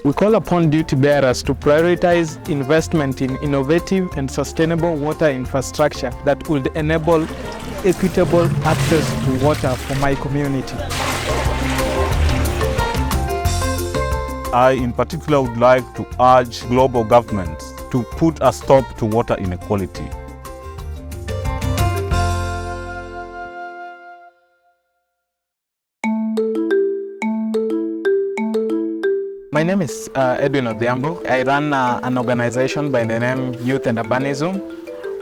We call upon duty bearers to prioritize investment in innovative and sustainable water infrastructure that would enable equitable access to water for my community. I, in particular, would like to urge global governments to put a stop to water inequality. My name is Edwin Odhiambo. I run an organization by the name Youth and Urbanism.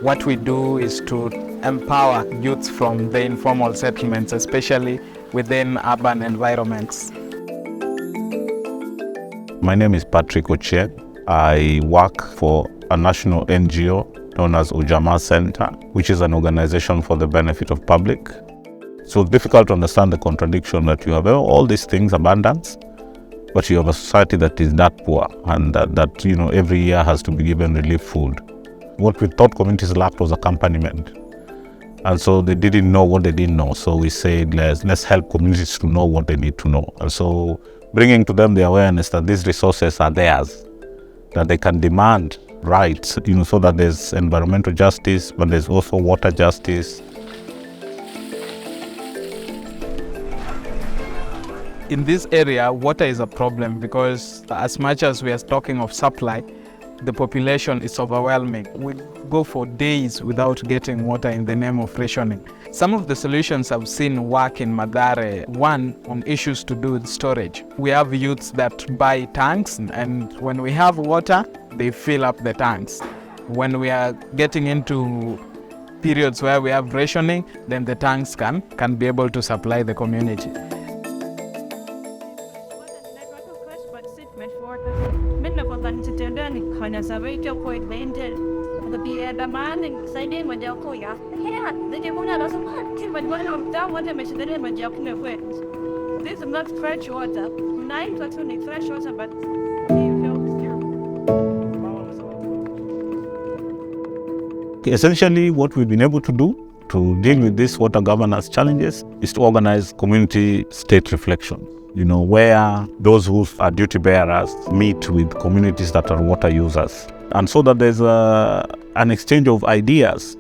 What we do is to empower youth from the informal settlements, especially within urban environments. My name is Patrick Ochieng. I work for a national NGO known as Ujamaa Center, which is an organization for the benefit of public. So it's difficult to understand the contradiction that you have all these things, abundance, but you have a society that is that poor and that every year has to be given relief food. What we thought communities lacked was accompaniment. And so they didn't know what they didn't know. So we said, let's help communities to know what they need to know. And so bringing to them the awareness that these resources are theirs, that they can demand rights, so that there's environmental justice, but there's also water justice. In this area, water is a problem because as much as we are talking of supply, the population is overwhelming. We go for days without getting water in the name of rationing. Some of the solutions I've seen work in Mathare, one on issues to do with storage. We have youths that buy tanks, and when we have water, they fill up the tanks. When we are getting into periods where we have rationing, then the tanks can be able to supply the community. This is not fresh water. Fresh water, but essentially, what we've been able to do to deal with these water governance challenges is to organize community state reflection, where those who are duty bearers meet with communities that are water users. And so that there's an exchange of ideas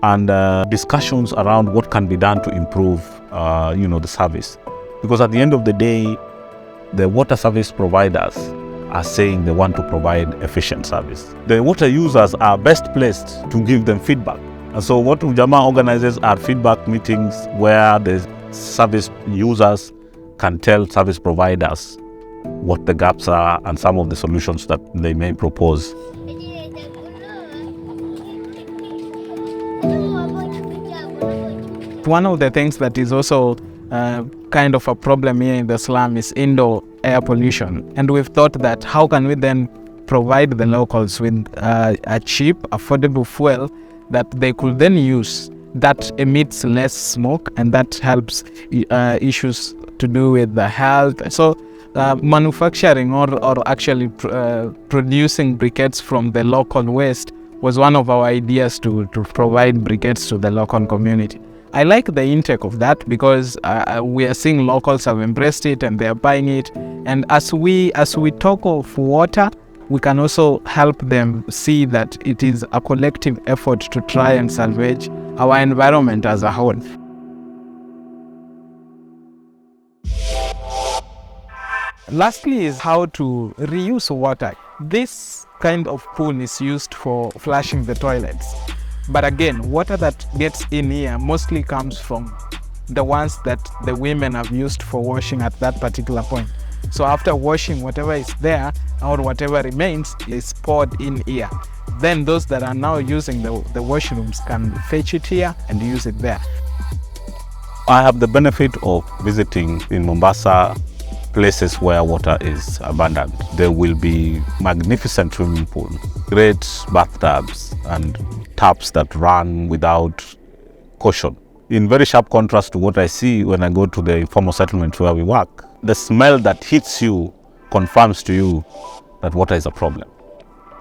and discussions around what can be done to improve, the service. Because at the end of the day, the water service providers are saying they want to provide efficient service. The water users are best placed to give them feedback. And so what Ujamaa organizes are feedback meetings where the service users can tell service providers what the gaps are and some of the solutions that they may propose. One of the things that is also kind of a problem here in the slum is indoor air pollution. And we've thought that how can we then provide the locals with a cheap, affordable fuel that they could then use that emits less smoke and that helps issues to do with the health. So manufacturing or actually producing briquettes from the local waste was one of our ideas to provide briquettes to the local community. I like the intake of that because we are seeing locals have embraced it and they are buying it. And as we talk of water, we can also help them see that it is a collective effort to try and salvage our environment as a whole. Lastly is how to reuse water. This kind of pool is used for flushing the toilets. But again, water that gets in here mostly comes from the ones that the women have used for washing at that particular point. So after washing, whatever is there or whatever remains is poured in here. Then those that are now using the washrooms can fetch it here and use it there. I have the benefit of visiting in Mombasa places where water is abundant. There will be magnificent swimming pools, great bathtubs and taps that run without caution. In very sharp contrast to what I see when I go to the informal settlement where we work, the smell that hits you confirms to you that water is a problem.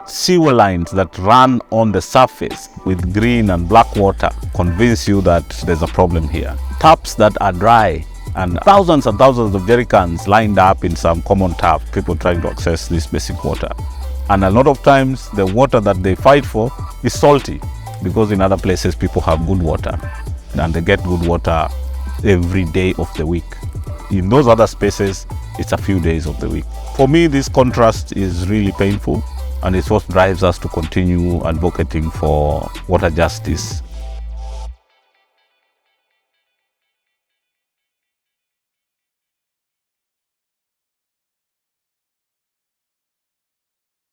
Sewer lines that run on the surface with green and black water convince you that there's a problem here. Taps that are dry and thousands of jerry cans lined up in some common tap, people trying to access this basic water. And a lot of times the water that they fight for is salty, because in other places people have good water and they get good water every day of the week. In those other spaces, it's a few days of the week. For me, this contrast is really painful, and it's what drives us to continue advocating for water justice